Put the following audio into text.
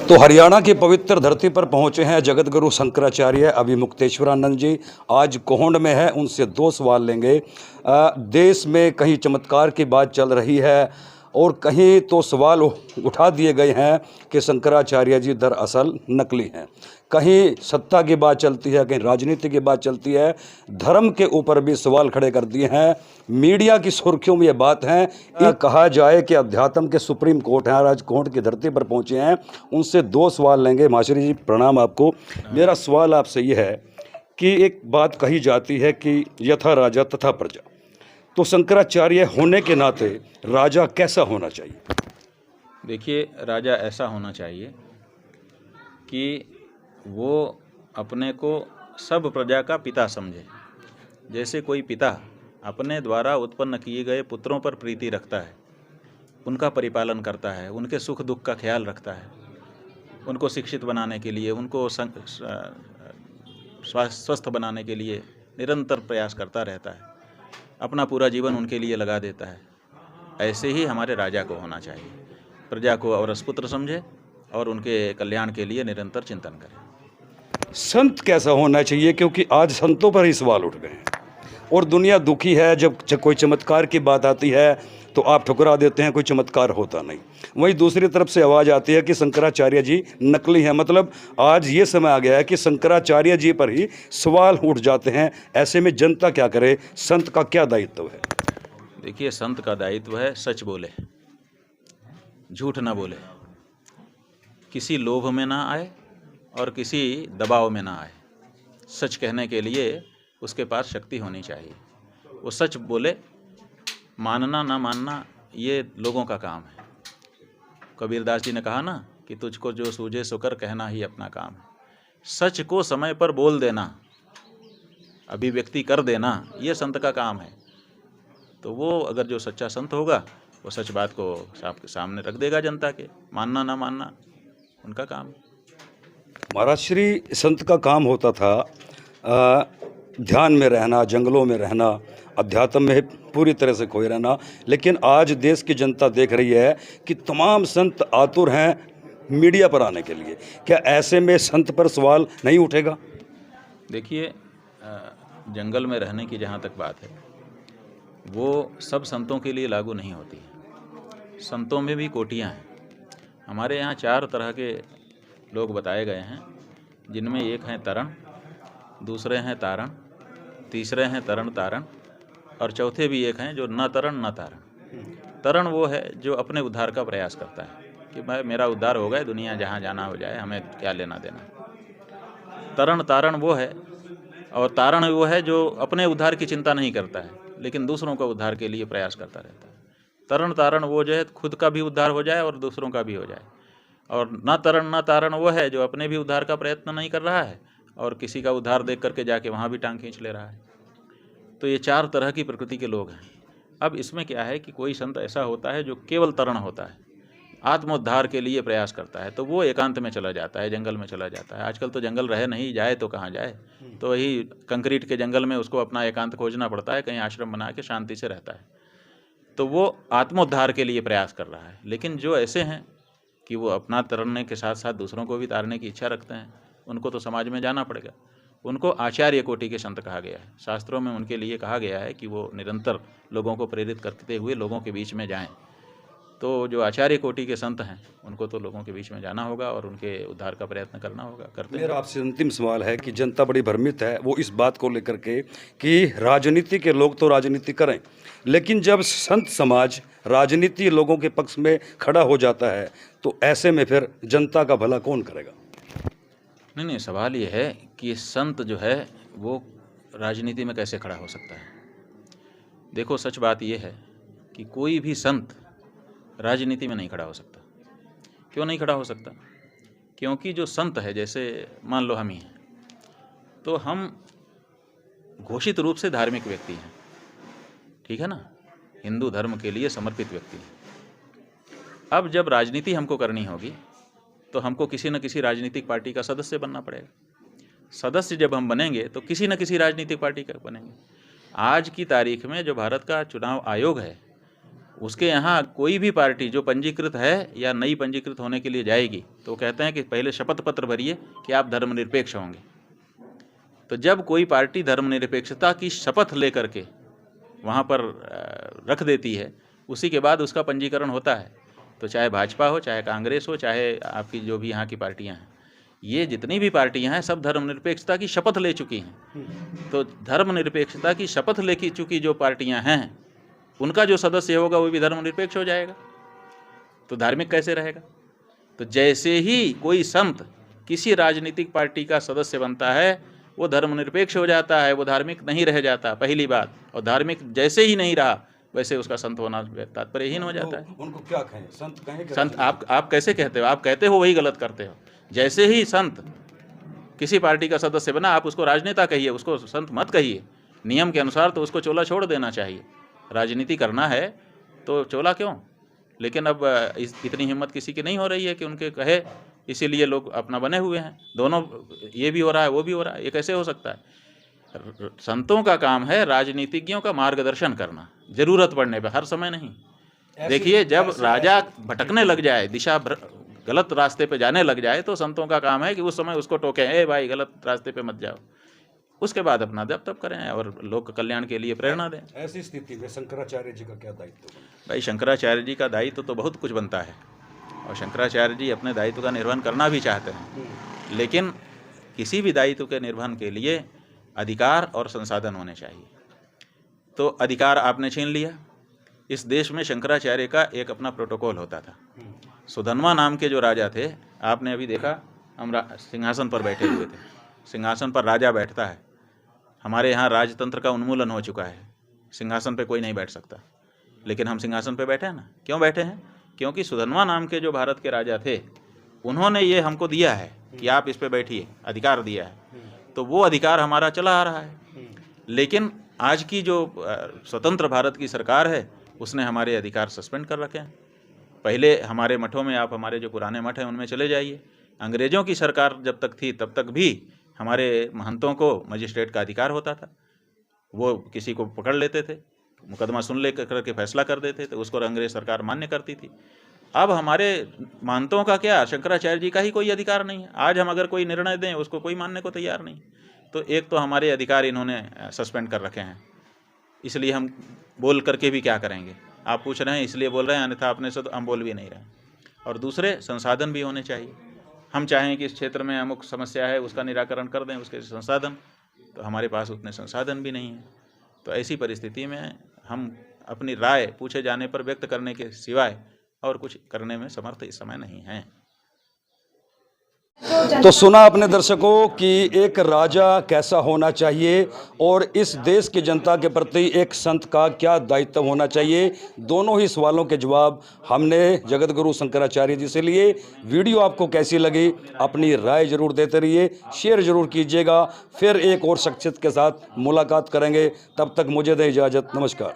तो हरियाणा की पवित्र धरती पर पहुंचे हैं जगत गुरु शंकराचार्य अभिमुक्तेश्वरानंद जी। आज कोहंड में है, उनसे दो सवाल लेंगे। देश में कहीं चमत्कार की बात चल रही है और कहीं तो सवाल उठा दिए गए हैं कि शंकराचार्य जी दरअसल नकली हैं। कहीं सत्ता की बात चलती है, कहीं राजनीति की बात चलती है, धर्म के ऊपर भी सवाल खड़े कर दिए हैं। मीडिया की सुर्खियों में ये बात है। कहा जाए कि अध्यात्म के सुप्रीम कोर्ट हैं, आज कोर्ट की धरती पर पहुंचे हैं, उनसे दो सवाल लेंगे। माशरी जी प्रणाम आपको। मेरा सवाल आपसे ये है कि एक बात कही जाती है कि यथा राजा तथा प्रजा, तो शंकराचार्य होने के नाते राजा कैसा होना चाहिए? देखिए, राजा ऐसा होना चाहिए कि वो अपने को सब प्रजा का पिता समझे। जैसे कोई पिता अपने द्वारा उत्पन्न किए गए पुत्रों पर प्रीति रखता है, उनका परिपालन करता है, उनके सुख दुख का ख्याल रखता है, उनको शिक्षित बनाने के लिए, उनको स्वस्थ बनाने के लिए निरंतर प्रयास करता रहता है, अपना पूरा जीवन उनके लिए लगा देता है। ऐसे ही हमारे राजा को होना चाहिए। प्रजा को औरस पुत्र समझे और उनके कल्याण के लिए निरंतर चिंतन करें। संत कैसा होना चाहिए? क्योंकि आज संतों पर ही सवाल उठ गए हैं और दुनिया दुखी है। जब कोई चमत्कार की बात आती है तो आप ठुकरा देते हैं, कोई चमत्कार होता नहीं। वहीं दूसरी तरफ से आवाज़ आती है कि शंकराचार्य जी नकली हैं। मतलब आज ये समय आ गया है कि शंकराचार्य जी पर ही सवाल उठ जाते हैं। ऐसे में जनता क्या करे? संत का क्या दायित्व है? देखिए, संत का दायित्व है सच बोले, झूठ ना बोले, किसी लोभ में ना आए और किसी दबाव में ना आए। सच कहने के लिए उसके पास शक्ति होनी चाहिए। वो सच बोले, मानना ना मानना ये लोगों का काम है। कबीरदास जी ने कहा ना कि तुझको जो सूझे सो कर, कहना ही अपना काम है। सच को समय पर बोल देना, अभिव्यक्ति कर देना, ये संत का काम है। तो वो अगर जो सच्चा संत होगा वो सच बात को सबके सामने रख देगा जनता के। मानना ना मानना उनका काम है। महाराज श्री संत का काम होता था ध्यान में रहना, जंगलों में रहना, अध्यात्म में पूरी तरह से खोए रहना। लेकिन आज देश की जनता देख रही है कि तमाम संत आतुर हैं मीडिया पर आने के लिए। क्या ऐसे में संत पर सवाल नहीं उठेगा? देखिए, जंगल में रहने की जहाँ तक बात है, वो सब संतों के लिए लागू नहीं होती है। संतों में भी कोटियाँ हैं। हमारे यहाँ 4 तरह के लोग बताए गए हैं, जिनमें एक हैं तरण, दूसरे हैं तारण, तीसरे हैं तरण तारण और चौथे भी एक हैं जो न तरण न तारण। तरण वो है जो अपने उद्धार का प्रयास करता है कि भाई मेरा उद्धार हो गया, दुनिया जहाँ जाना हो जाए, हमें क्या लेना देना। तरण तारण वो है, और तारण वो है जो अपने उद्धार की चिंता नहीं करता है लेकिन दूसरों का उद्धार के लिए प्रयास करता रहता है। तरण तारण वो जो है खुद का भी उद्धार हो जाए और दूसरों का भी हो जाए। और न तरण न तारण वो है जो अपने भी उद्धार का प्रयत्न नहीं कर रहा है और किसी का उद्धार देख करके जाके वहाँ भी टांग खींच ले रहा है। तो ये 4 तरह की प्रकृति के लोग हैं। अब इसमें क्या है कि कोई संत ऐसा होता है जो केवल तरण होता है, आत्मोद्धार के लिए प्रयास करता है, तो वो एकांत में चला जाता है, जंगल में चला जाता है। आजकल तो जंगल रहे नहीं, जाए तो कहाँ जाए, तो वही कंक्रीट के जंगल में उसको अपना एकांत खोजना पड़ता है, कहीं आश्रम बना के शांति से रहता है। तो वो आत्मोद्धार के लिए प्रयास कर रहा है। लेकिन जो ऐसे हैं कि वो अपना तैरने के साथ साथ दूसरों को भी तारने की इच्छा रखते हैं, उनको तो समाज में जाना पड़ेगा। उनको आचार्य कोटि के संत कहा गया है। शास्त्रों में उनके लिए कहा गया है कि वो निरंतर लोगों को प्रेरित करते हुए लोगों के बीच में जाएं। तो जो आचार्य कोटि के संत हैं उनको तो लोगों के बीच में जाना होगा और उनके उद्धार का प्रयत्न करना होगा। करते हैं। मेरा आपसे अंतिम सवाल है कि जनता बड़ी भ्रमित है वो इस बात को लेकर के कि राजनीति के लोग तो राजनीति करें, लेकिन जब संत समाज राजनीति लोगों के पक्ष में खड़ा हो जाता है तो ऐसे में फिर जनता का भला कौन करेगा? नहीं, सवाल ये है कि संत जो है वो राजनीति में कैसे खड़ा हो सकता है। देखो, सच बात ये है कि कोई भी संत राजनीति में नहीं खड़ा हो सकता। क्यों नहीं खड़ा हो सकता? क्योंकि जो संत है, जैसे मान लो हम ही हैं, तो हम घोषित रूप से धार्मिक व्यक्ति हैं, ठीक है ना, हिंदू धर्म के लिए समर्पित व्यक्ति हैं। अब जब राजनीति हमको करनी होगी तो हमको किसी न किसी राजनीतिक पार्टी का सदस्य बनना पड़ेगा। सदस्य जब हम बनेंगे तो किसी न किसी राजनीतिक पार्टी का बनेंगे। आज की तारीख में जो भारत का चुनाव आयोग है उसके यहाँ कोई भी पार्टी जो पंजीकृत है या नई पंजीकृत होने के लिए जाएगी तो वो कहते हैं कि पहले शपथ पत्र भरिए कि आप धर्मनिरपेक्ष होंगे। तो जब कोई पार्टी धर्मनिरपेक्षता की शपथ लेकर के वहाँ पर रख देती है, उसी के बाद उसका पंजीकरण होता है। तो चाहे भाजपा हो, चाहे कांग्रेस हो, चाहे आपकी जो भी यहाँ की पार्टियाँ हैं, ये जितनी भी पार्टियाँ हैं सब धर्मनिरपेक्षता की शपथ ले चुकी हैं। तो धर्मनिरपेक्षता की शपथ ले चुकी जो पार्टियाँ हैं उनका जो सदस्य होगा वो भी धर्मनिरपेक्ष हो जाएगा। तो धार्मिक कैसे रहेगा? तो जैसे ही कोई संत किसी राजनीतिक पार्टी का सदस्य बनता है वो धर्मनिरपेक्ष हो जाता है, वो धार्मिक नहीं रह जाता, पहली बात। और धार्मिक जैसे ही नहीं रहा वैसे उसका संत होना तात्पर्यहीन हो जाता है। उनको क्या कहें? संत कहें? संत आप कैसे कहते हो? आप कहते हो वही गलत करते हो। जैसे ही संत किसी पार्टी का सदस्य बना आप उसको राजनेता कहिए, उसको संत मत कहिए। नियम के अनुसार तो उसको चोला छोड़ देना चाहिए। राजनीति करना है तो चोला क्यों? लेकिन अब इतनी हिम्मत किसी की नहीं हो रही है कि उनके कहे, इसीलिए लोग अपना बने हुए हैं। दोनों, ये भी हो रहा है वो भी हो रहा है। ये कैसे हो सकता है? संतों का काम है राजनीतिज्ञों का मार्गदर्शन करना, जरूरत पड़ने पर, हर समय नहीं। देखिए, जब राजा भटकने लग जाए, दिशा गलत रास्ते पे जाने लग जाए, तो संतों का काम है कि उस समय उसको टोकें, ए भाई गलत रास्ते पे मत जाओ। उसके बाद अपना जप तप करें और लोक कल्याण के लिए प्रेरणा दें। ऐसी स्थिति में शंकराचार्य जी का क्या दायित्व बनता है? भाई शंकराचार्य जी का दायित्व तो बहुत कुछ बनता है और शंकराचार्य जी अपने दायित्व का निर्वहन करना भी चाहते हैं, लेकिन किसी भी दायित्व के निर्वहन के लिए अधिकार और संसाधन होने चाहिए। तो अधिकार आपने छीन लिया। इस देश में शंकराचार्य का एक अपना प्रोटोकॉल होता था। सुधन्वा नाम के जो राजा थे, आपने अभी देखा, हम सिंहासन पर बैठे हुए थे। सिंहासन पर राजा बैठता है। हमारे यहाँ राजतंत्र का उन्मूलन हो चुका है, सिंहासन पे कोई नहीं बैठ सकता, लेकिन हम सिंहासन पे बैठे हैं ना। क्यों बैठे हैं? क्योंकि सुधन्वा नाम के जो भारत के राजा थे उन्होंने ये हमको दिया है कि आप इस पे बैठिए, अधिकार दिया है। तो वो अधिकार हमारा चला आ रहा है। लेकिन आज की जो स्वतंत्र भारत की सरकार है उसने हमारे अधिकार सस्पेंड कर रखे हैं। पहले हमारे मठों में, आप हमारे जो पुराने मठ हैं उनमें चले जाइए, अंग्रेज़ों की सरकार जब तक थी तब तक भी हमारे महंतों को मजिस्ट्रेट का अधिकार होता था। वो किसी को पकड़ लेते थे, मुकदमा सुन ले करके फैसला कर देते थे, उसको अंग्रेज सरकार मान्य करती थी। अब हमारे महंतों का क्या, शंकराचार्य जी का ही कोई अधिकार नहीं है। आज हम अगर कोई निर्णय दें उसको कोई मानने को तैयार नहीं। तो एक तो हमारे अधिकार इन्होंने सस्पेंड कर रखे हैं, इसलिए हम बोल करके भी क्या करेंगे? आप पूछ रहे हैं इसलिए बोल रहे हैं, अन्यथा अपने से तो हम बोल भी नहीं रहे। और दूसरे, संसाधन भी होने चाहिए। हम चाहें कि इस क्षेत्र में अमुक समस्या है, उसका निराकरण कर दें, उसके संसाधन, तो हमारे पास उतने संसाधन भी नहीं हैं। तो ऐसी परिस्थिति में हम अपनी राय पूछे जाने पर व्यक्त करने के सिवाय और कुछ करने में समर्थ इस समय नहीं हैं। तो सुना अपने दर्शकों कि एक राजा कैसा होना चाहिए और इस देश की जनता के प्रति एक संत का क्या दायित्व होना चाहिए। दोनों ही सवालों के जवाब हमने जगत गुरु शंकराचार्य जी से लिए। वीडियो आपको कैसी लगी अपनी राय जरूर देते रहिए, शेयर जरूर कीजिएगा। फिर एक और शख्सियत के साथ मुलाकात करेंगे, तब तक मुझे दें इजाज़त। नमस्कार।